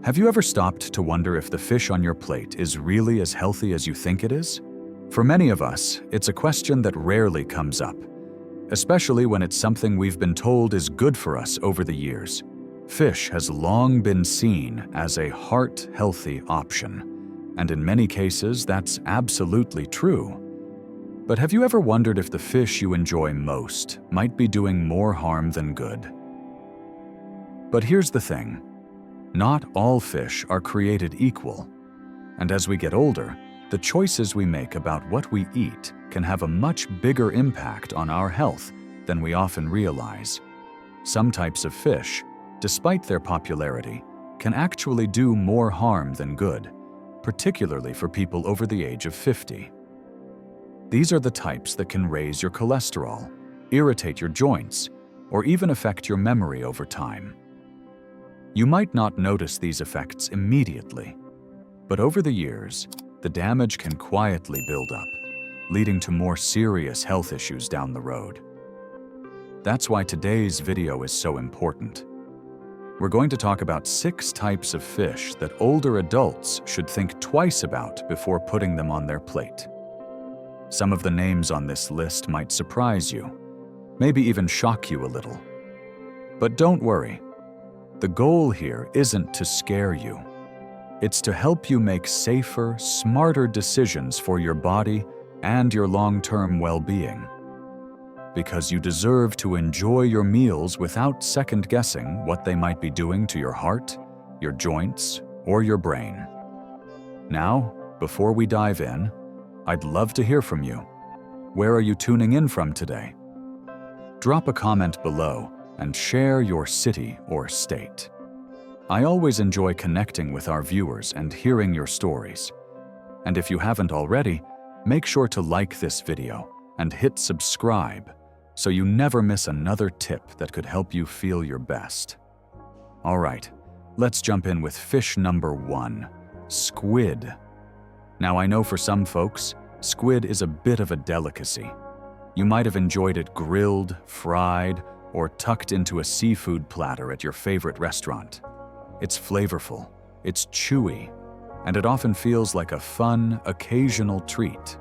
Have you ever stopped to wonder if the fish on your plate is really as healthy as you think it is? For many of us, it's a question that rarely comes up, especially when it's something we've been told is good for us over the years. Fish has long been seen as a heart-healthy option, and in many cases, that's absolutely true. But have you ever wondered if the fish you enjoy most might be doing more harm than good? But here's the thing. Not all fish are created equal, and as we get older, the choices we make about what we eat can have a much bigger impact on our health than we often realize. Some types of fish, despite their popularity, can actually do more harm than good, particularly for people over the age of 50. These are the types that can raise your cholesterol, irritate your joints, or even affect your memory over time. You might not notice these effects immediately, but over the years, the damage can quietly build up, leading to more serious health issues down the road. That's why today's video is so important. We're going to talk about 6 types of fish that older adults should think twice about before putting them on their plate. Some of the names on this list might surprise you, maybe even shock you a little. But don't worry. The goal here isn't to scare you. It's to help you make safer, smarter decisions for your body and your long-term well-being. Because you deserve to enjoy your meals without second-guessing what they might be doing to your heart, your joints, or your brain. Now, before we dive in, I'd love to hear from you. Where are you tuning in from today? Drop a comment below and share your city or state. I always enjoy connecting with our viewers and hearing your stories. And if you haven't already, make sure to like this video and hit subscribe so you never miss another tip that could help you feel your best. All right, let's jump in with fish number 1, squid. Now I know for some folks, squid is a bit of a delicacy. You might have enjoyed it grilled, fried, or tucked into a seafood platter at your favorite restaurant. It's flavorful, it's chewy, and it often feels like a fun, occasional treat.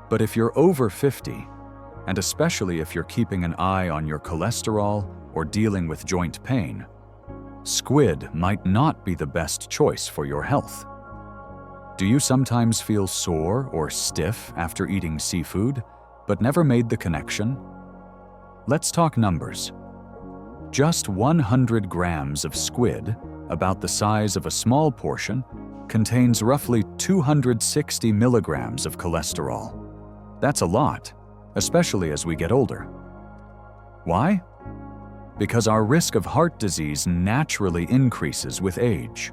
But if you're over 50, and especially if you're keeping an eye on your cholesterol or dealing with joint pain, squid might not be the best choice for your health. Do you sometimes feel sore or stiff after eating seafood, but never made the connection? Let's talk numbers. Just 100 grams of squid, about the size of a small portion, contains roughly 260 milligrams of cholesterol. That's a lot, especially as we get older. Why? Because our risk of heart disease naturally increases with age.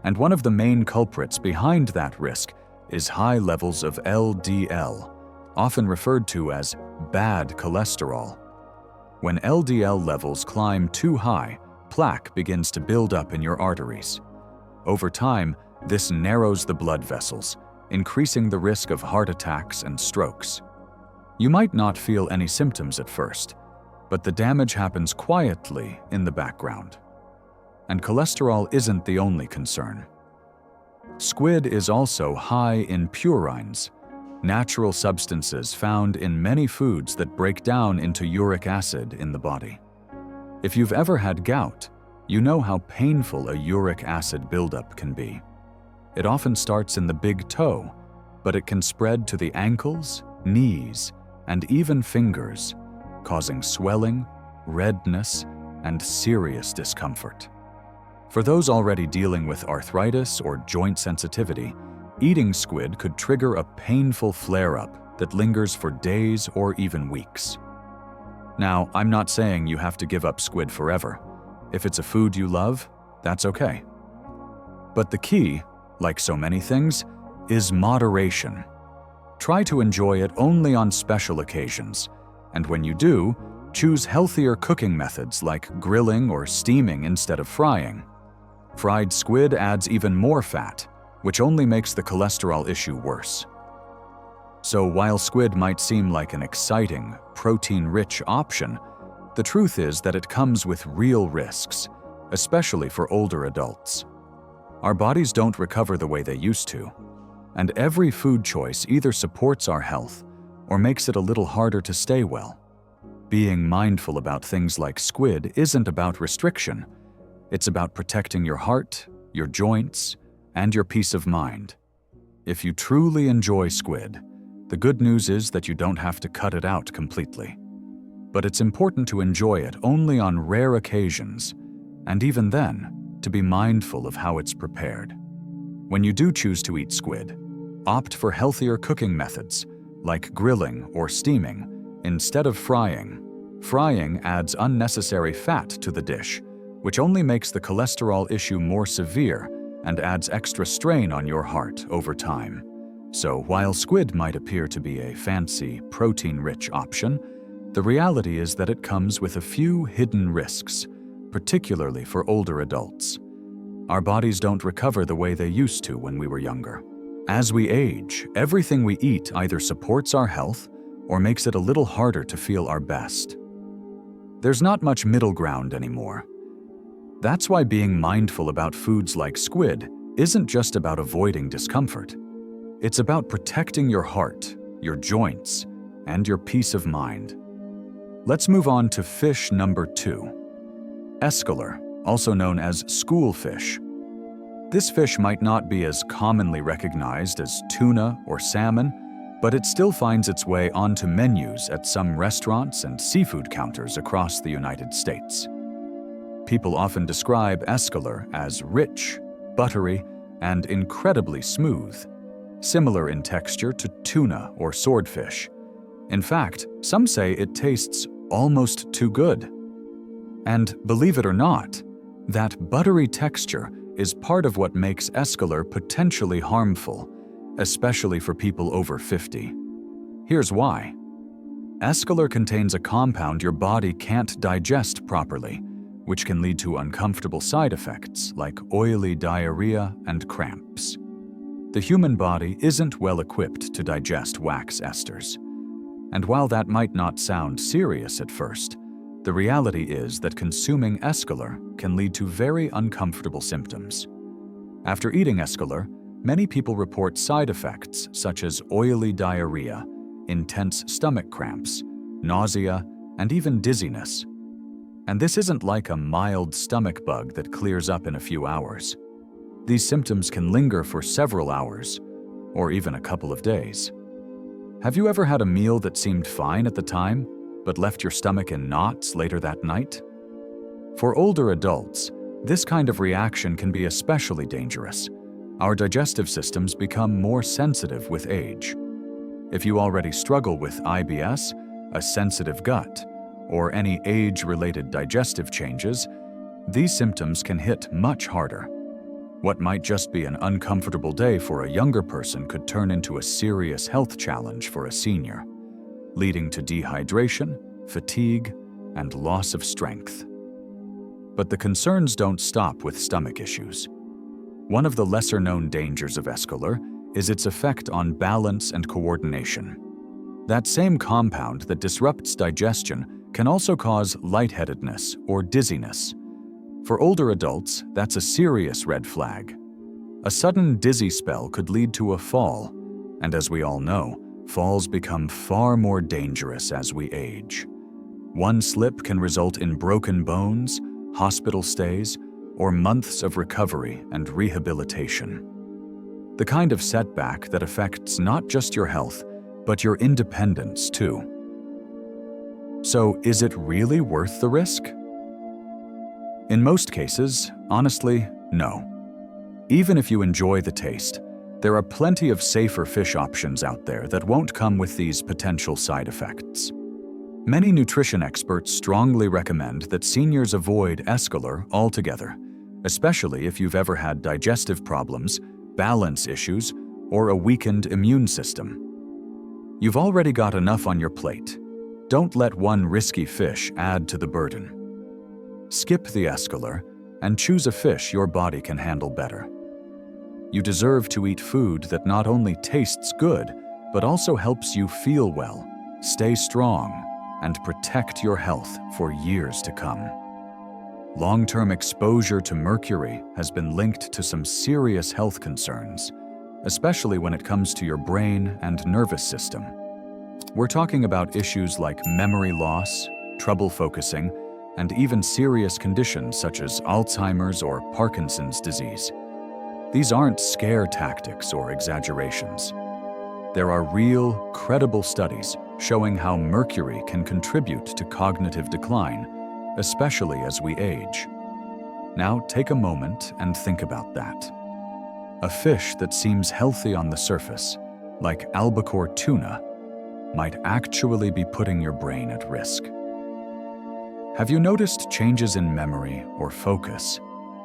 And one of the main culprits behind that risk is high levels of LDL, often referred to as bad cholesterol. When LDL levels climb too high, plaque begins to build up in your arteries. Over time, this narrows the blood vessels, increasing the risk of heart attacks and strokes. You might not feel any symptoms at first, but the damage happens quietly in the background. And cholesterol isn't the only concern. Squid is also high in purines, natural substances found in many foods that break down into uric acid in the body. If you've ever had gout, you know how painful a uric acid buildup can be. It often starts in the big toe, but it can spread to the ankles, knees, and even fingers, causing swelling, redness, and serious discomfort. For those already dealing with arthritis or joint sensitivity, eating squid could trigger a painful flare-up that lingers for days or even weeks. Now, I'm not saying you have to give up squid forever. If it's a food you love, that's okay. But the key, like so many things, is moderation. Try to enjoy it only on special occasions, and when you do, choose healthier cooking methods like grilling or steaming instead of frying. Fried squid adds even more fat, which only makes the cholesterol issue worse. So while squid might seem like an exciting, protein-rich option, the truth is that it comes with real risks, especially for older adults. Our bodies don't recover the way they used to, and every food choice either supports our health or makes it a little harder to stay well. Being mindful about things like squid isn't about restriction. It's about protecting your heart, your joints, and your peace of mind. If you truly enjoy squid, the good news is that you don't have to cut it out completely. But it's important to enjoy it only on rare occasions, and even then, to be mindful of how it's prepared. When you do choose to eat squid, opt for healthier cooking methods, like grilling or steaming, instead of frying. Frying adds unnecessary fat to the dish, which only makes the cholesterol issue more severe and adds extra strain on your heart over time. So while squid might appear to be a fancy, protein-rich option, the reality is that it comes with a few hidden risks, particularly for older adults. Our bodies don't recover the way they used to when we were younger. As we age, everything we eat either supports our health or makes it a little harder to feel our best. There's not much middle ground anymore. That's why being mindful about foods like squid isn't just about avoiding discomfort. It's about protecting your heart, your joints, and your peace of mind. Let's move on to fish number 2. Escolar, also known as school fish. This fish might not be as commonly recognized as tuna or salmon, but it still finds its way onto menus at some restaurants and seafood counters across the United States. People often describe escolar as rich, buttery, and incredibly smooth, similar in texture to tuna or swordfish. In fact, some say it tastes almost too good. And believe it or not, that buttery texture is part of what makes escolar potentially harmful, especially for people over 50. Here's why. Escolar contains a compound your body can't digest properly, which can lead to uncomfortable side effects like oily diarrhea and cramps. The human body isn't well equipped to digest wax esters. And while that might not sound serious at first, the reality is that consuming escolar can lead to very uncomfortable symptoms. After eating escolar, many people report side effects such as oily diarrhea, intense stomach cramps, nausea, and even dizziness. And this isn't like a mild stomach bug that clears up in a few hours. These symptoms can linger for several hours, or even a couple of days. Have you ever had a meal that seemed fine at the time, but left your stomach in knots later that night? For older adults, this kind of reaction can be especially dangerous. Our digestive systems become more sensitive with age. If you already struggle with IBS, a sensitive gut, or any age-related digestive changes, these symptoms can hit much harder. What might just be an uncomfortable day for a younger person could turn into a serious health challenge for a senior, leading to dehydration, fatigue, and loss of strength. But the concerns don't stop with stomach issues. One of the lesser-known dangers of escolar is its effect on balance and coordination. That same compound that disrupts digestion can also cause lightheadedness or dizziness. For older adults, that's a serious red flag. A sudden dizzy spell could lead to a fall, and as we all know, falls become far more dangerous as we age. One slip can result in broken bones, hospital stays, or months of recovery and rehabilitation. The kind of setback that affects not just your health, but your independence too. So, is it really worth the risk? In most cases, honestly, no. Even if you enjoy the taste, there are plenty of safer fish options out there that won't come with these potential side effects. Many nutrition experts strongly recommend that seniors avoid escolar altogether, especially if you've ever had digestive problems, balance issues, or a weakened immune system. You've already got enough on your plate. Don't let one risky fish add to the burden. Skip the escolar and choose a fish your body can handle better. You deserve to eat food that not only tastes good, but also helps you feel well, stay strong, and protect your health for years to come. Long-term exposure to mercury has been linked to some serious health concerns, especially when it comes to your brain and nervous system. We're talking about issues like memory loss, trouble focusing, and even serious conditions such as Alzheimer's or Parkinson's disease. These aren't scare tactics or exaggerations. There are real, credible studies showing how mercury can contribute to cognitive decline, especially as we age. Now take a moment and think about that. A fish that seems healthy on the surface, like albacore tuna, might actually be putting your brain at risk. Have you noticed changes in memory or focus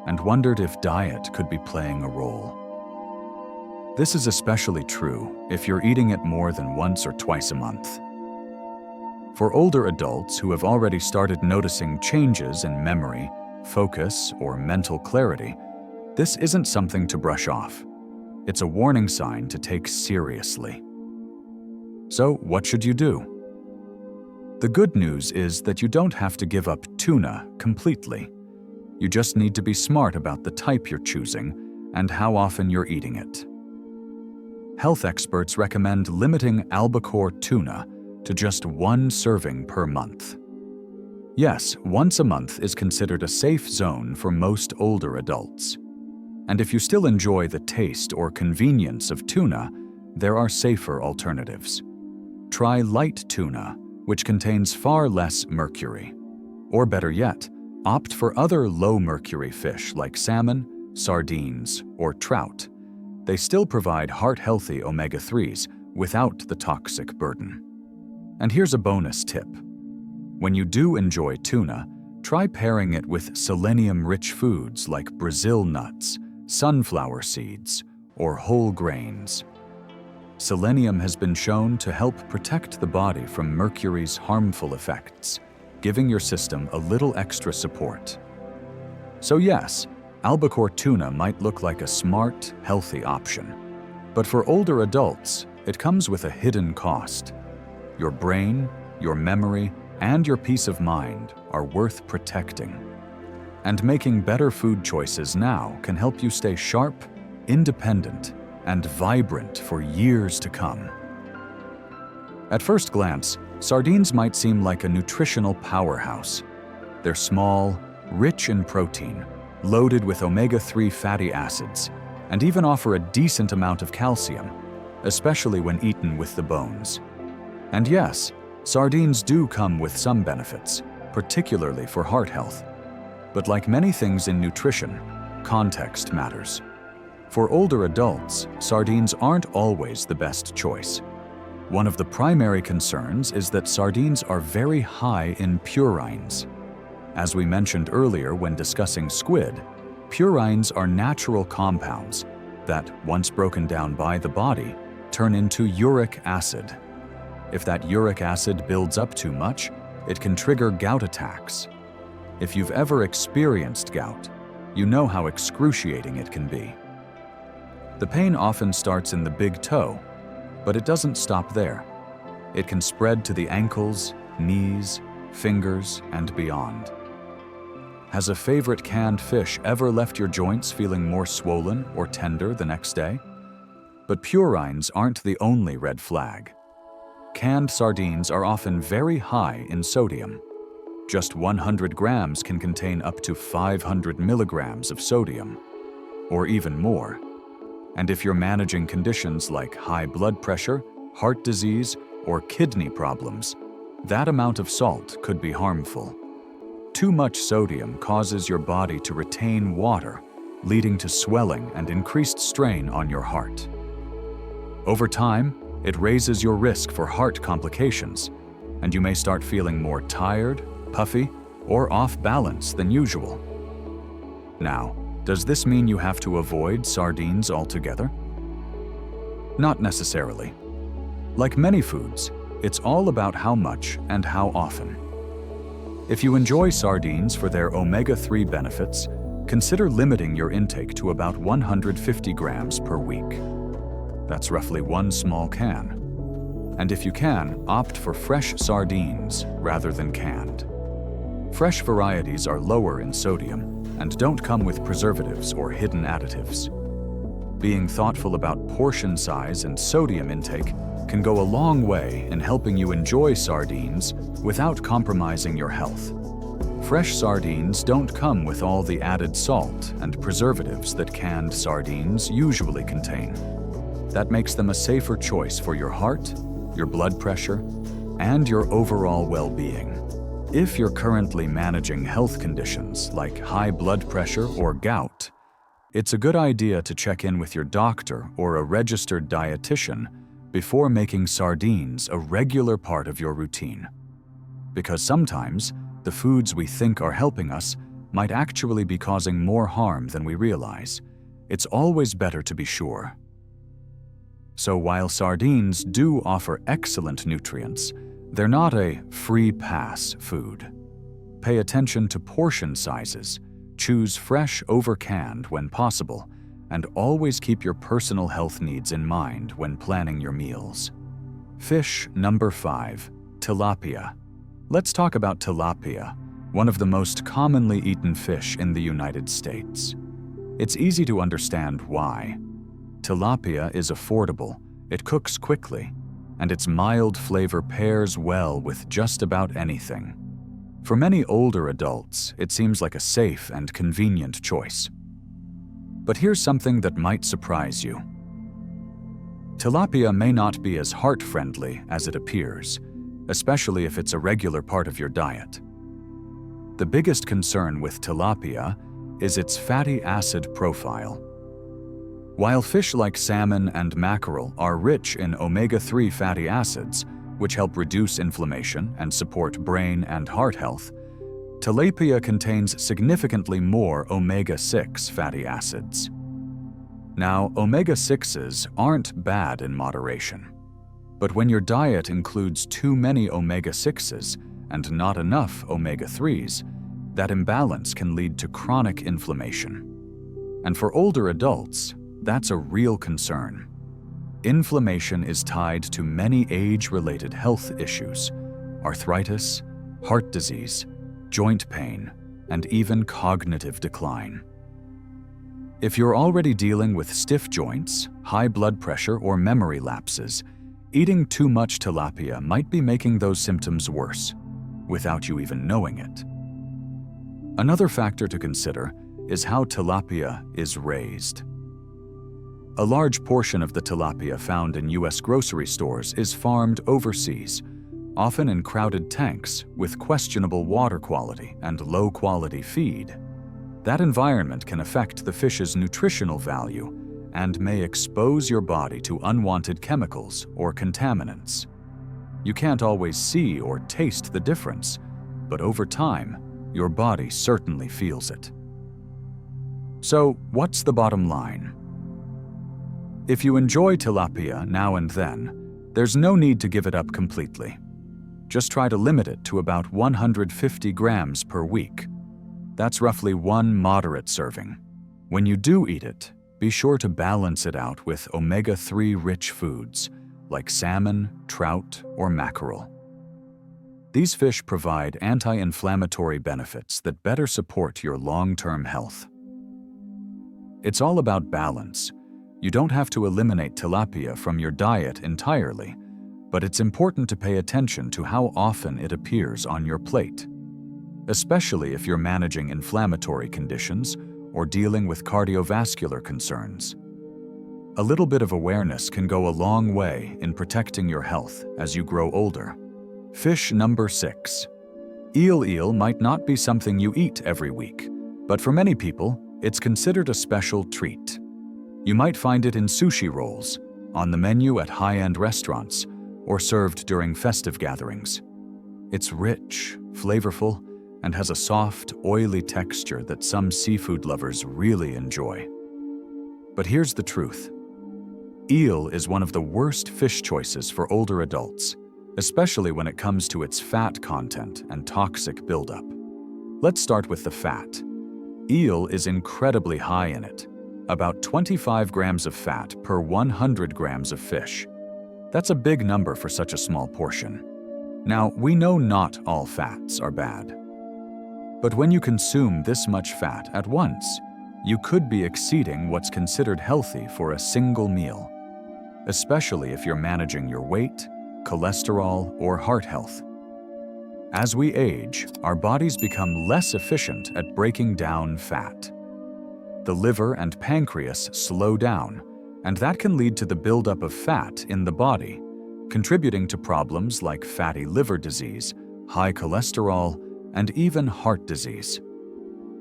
and wondered if diet could be playing a role? This is especially true if you're eating it more than once or twice a month. For older adults who have already started noticing changes in memory, focus, or mental clarity, this isn't something to brush off. It's a warning sign to take seriously. So, what should you do? The good news is that you don't have to give up tuna completely. You just need to be smart about the type you're choosing and how often you're eating it. Health experts recommend limiting albacore tuna to just 1 serving per month. Yes, once a month is considered a safe zone for most older adults. And if you still enjoy the taste or convenience of tuna, there are safer alternatives. Try light tuna, which contains far less mercury. Or better yet, opt for other low-mercury fish like salmon, sardines, or trout. They still provide heart-healthy omega-3s without the toxic burden. And here's a bonus tip. When you do enjoy tuna, try pairing it with selenium-rich foods like Brazil nuts, sunflower seeds, or whole grains. Selenium has been shown to help protect the body from mercury's harmful effects, giving your system a little extra support. So yes, albacore tuna might look like a smart, healthy option. But for older adults, it comes with a hidden cost. Your brain, your memory, and your peace of mind are worth protecting. And making better food choices now can help you stay sharp, independent, and vibrant for years to come. At first glance, sardines might seem like a nutritional powerhouse. They're small, rich in protein, loaded with omega-3 fatty acids, and even offer a decent amount of calcium, especially when eaten with the bones. And yes, sardines do come with some benefits, particularly for heart health. But like many things in nutrition, context matters. For older adults, sardines aren't always the best choice. One of the primary concerns is that sardines are very high in purines. As we mentioned earlier when discussing squid, purines are natural compounds that, once broken down by the body, turn into uric acid. If that uric acid builds up too much, it can trigger gout attacks. If you've ever experienced gout, you know how excruciating it can be. The pain often starts in the big toe, but it doesn't stop there. It can spread to the ankles, knees, fingers, and beyond. Has a favorite canned fish ever left your joints feeling more swollen or tender the next day? But purines aren't the only red flag. Canned sardines are often very high in sodium. Just 100 grams can contain up to 500 milligrams of sodium, or even more. And if you're managing conditions like high blood pressure, heart disease, or kidney problems, that amount of salt could be harmful. Too much sodium causes your body to retain water, leading to swelling and increased strain on your heart. Over time, it raises your risk for heart complications, and you may start feeling more tired, puffy, or off balance than usual. Now, does this mean you have to avoid sardines altogether? Not necessarily. Like many foods, it's all about how much and how often. If you enjoy sardines for their omega-3 benefits, consider limiting your intake to about 150 grams per week. That's roughly 1 small can. And if you can, opt for fresh sardines rather than canned. Fresh varieties are lower in sodium and don't come with preservatives or hidden additives. Being thoughtful about portion size and sodium intake can go a long way in helping you enjoy sardines without compromising your health. Fresh sardines don't come with all the added salt and preservatives that canned sardines usually contain. That makes them a safer choice for your heart, your blood pressure, and your overall well-being. If you're currently managing health conditions like high blood pressure or gout, it's a good idea to check in with your doctor or a registered dietitian before making sardines a regular part of your routine. Because sometimes, the foods we think are helping us might actually be causing more harm than we realize. It's always better to be sure. So while sardines do offer excellent nutrients, they're not a free pass food. Pay attention to portion sizes, choose fresh over canned when possible, and always keep your personal health needs in mind when planning your meals. Fish number 5, tilapia. Let's talk about tilapia, one of the most commonly eaten fish in the United States. It's easy to understand why. Tilapia is affordable, it cooks quickly, and its mild flavor pairs well with just about anything. For many older adults, it seems like a safe and convenient choice. But here's something that might surprise you. Tilapia may not be as heart-friendly as it appears, especially if it's a regular part of your diet. The biggest concern with tilapia is its fatty acid profile. While fish like salmon and mackerel are rich in omega-3 fatty acids, which help reduce inflammation and support brain and heart health, tilapia contains significantly more omega-6 fatty acids. Now, omega-6s aren't bad in moderation. But when your diet includes too many omega-6s and not enough omega-3s, that imbalance can lead to chronic inflammation. And for older adults, that's a real concern. Inflammation is tied to many age-related health issues: arthritis, heart disease, joint pain, and even cognitive decline. If you're already dealing with stiff joints, high blood pressure, or memory lapses, eating too much tilapia might be making those symptoms worse, without you even knowing it. Another factor to consider is how tilapia is raised. A large portion of the tilapia found in U.S. grocery stores is farmed overseas, often in crowded tanks with questionable water quality and low-quality feed. That environment can affect the fish's nutritional value and may expose your body to unwanted chemicals or contaminants. You can't always see or taste the difference, but over time, your body certainly feels it. So, what's the bottom line? If you enjoy tilapia now and then, there's no need to give it up completely. Just try to limit it to about 150 grams per week. That's roughly one moderate serving. When you do eat it, be sure to balance it out with omega-3 rich foods like salmon, trout, or mackerel. These fish provide anti-inflammatory benefits that better support your long-term health. It's all about balance. You don't have to eliminate tilapia from your diet entirely, but it's important to pay attention to how often it appears on your plate, especially if you're managing inflammatory conditions or dealing with cardiovascular concerns. A little bit of awareness can go a long way in protecting your health as you grow older. Fish number 6. Eel might not be something you eat every week, but for many people, it's considered a special treat. You might find it in sushi rolls, on the menu at high-end restaurants, or served during festive gatherings. It's rich, flavorful, and has a soft, oily texture that some seafood lovers really enjoy. But here's the truth. Eel is one of the worst fish choices for older adults, especially when it comes to its fat content and toxic buildup. Let's start with the fat. Eel is incredibly high in it, about 25 grams of fat per 100 grams of fish. That's a big number for such a small portion. Now, we know not all fats are bad. But when you consume this much fat at once, you could be exceeding what's considered healthy for a single meal, especially if you're managing your weight, cholesterol, or heart health. As we age, our bodies become less efficient at breaking down fat. The liver and pancreas slow down, and that can lead to the buildup of fat in the body, contributing to problems like fatty liver disease, high cholesterol, and even heart disease.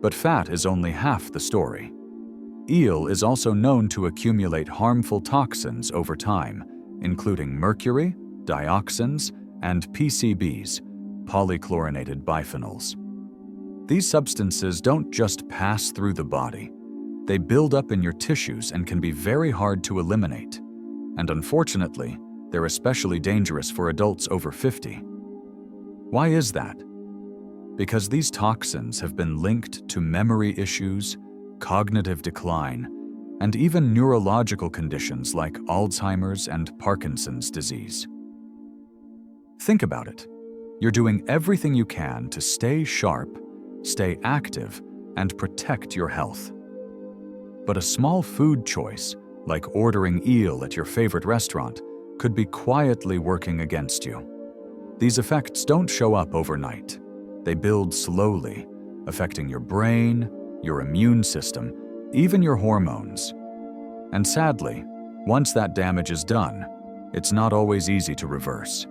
But fat is only half the story. Eel is also known to accumulate harmful toxins over time, including mercury, dioxins, and PCBs, polychlorinated biphenyls. These substances don't just pass through the body. They build up in your tissues and can be very hard to eliminate. And unfortunately, they're especially dangerous for adults over 50. Why is that? Because these toxins have been linked to memory issues, cognitive decline, and even neurological conditions like Alzheimer's and Parkinson's disease. Think about it. You're doing everything you can to stay sharp, stay active, and protect your health. But a small food choice, like ordering eel at your favorite restaurant, could be quietly working against you. These effects don't show up overnight. They build slowly, affecting your brain, your immune system, even your hormones. And sadly, once that damage is done, it's not always easy to reverse.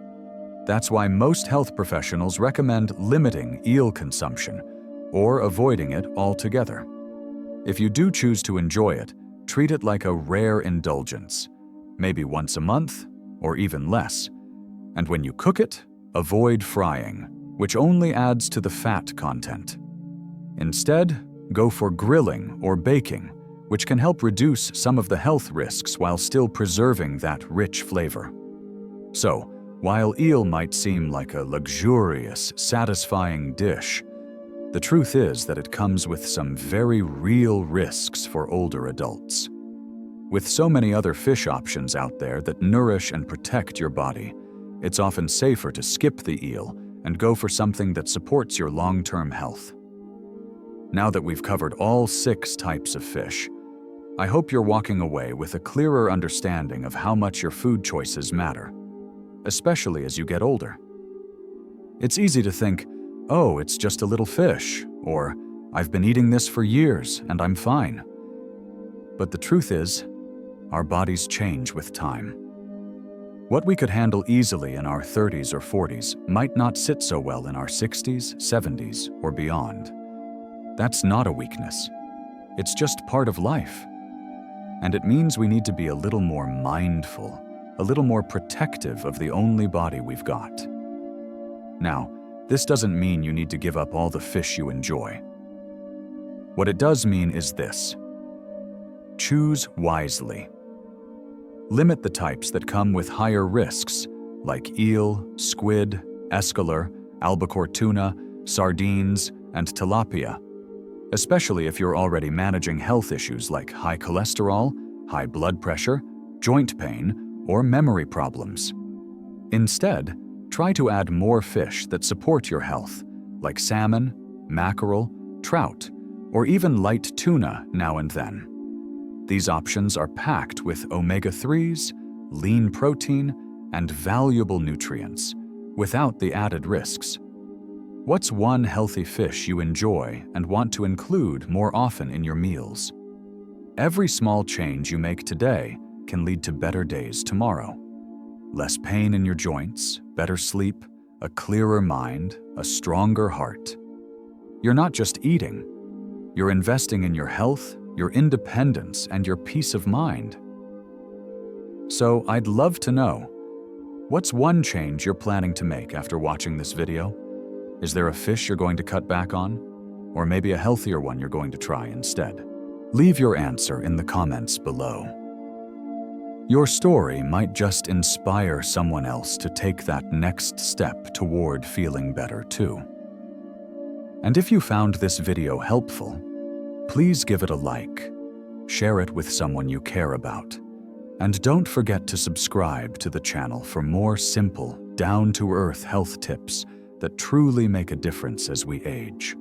That's why most health professionals recommend limiting eel consumption or avoiding it altogether. If you do choose to enjoy it, treat it like a rare indulgence, maybe once a month or even less. And when you cook it, avoid frying, which only adds to the fat content. Instead, go for grilling or baking, which can help reduce some of the health risks while still preserving that rich flavor. So, while eel might seem like a luxurious, satisfying dish, the truth is that it comes with some very real risks for older adults. With so many other fish options out there that nourish and protect your body, it's often safer to skip the eel and go for something that supports your long-term health. Now that we've covered all 6 types of fish, I hope you're walking away with a clearer understanding of how much your food choices matter, especially as you get older. It's easy to think, oh, it's just a little fish, or I've been eating this for years and I'm fine. But the truth is, our bodies change with time. What we could handle easily in our 30s or 40s might not sit so well in our 60s, 70s, or beyond. That's not a weakness. It's just part of life. And it means we need to be a little more mindful, a little more protective of the only body we've got. Now, this doesn't mean you need to give up all the fish you enjoy. What it does mean is this: choose wisely. Limit the types that come with higher risks, like eel, squid, escolar, albacore tuna, sardines, and tilapia, especially if you're already managing health issues like high cholesterol, high blood pressure, joint pain, or memory problems. Instead, try to add more fish that support your health, like salmon, mackerel, trout, or even light tuna now and then. These options are packed with omega-3s, lean protein, and valuable nutrients, without the added risks. What's one healthy fish you enjoy and want to include more often in your meals? Every small change you make today can lead to better days tomorrow. Less pain in your joints, better sleep, a clearer mind, a stronger heart. You're not just eating. You're investing in your health, your independence, and your peace of mind. So I'd love to know, what's one change you're planning to make after watching this video? Is there a fish you're going to cut back on? Or maybe a healthier one you're going to try instead? Leave your answer in the comments below. Your story might just inspire someone else to take that next step toward feeling better too. And if you found this video helpful, please give it a like, share it with someone you care about, and don't forget to subscribe to the channel for more simple, down-to-earth health tips that truly make a difference as we age.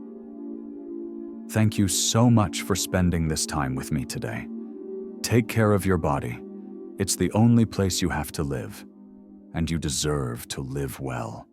Thank you so much for spending this time with me today. Take care of your body. It's the only place you have to live, and you deserve to live well.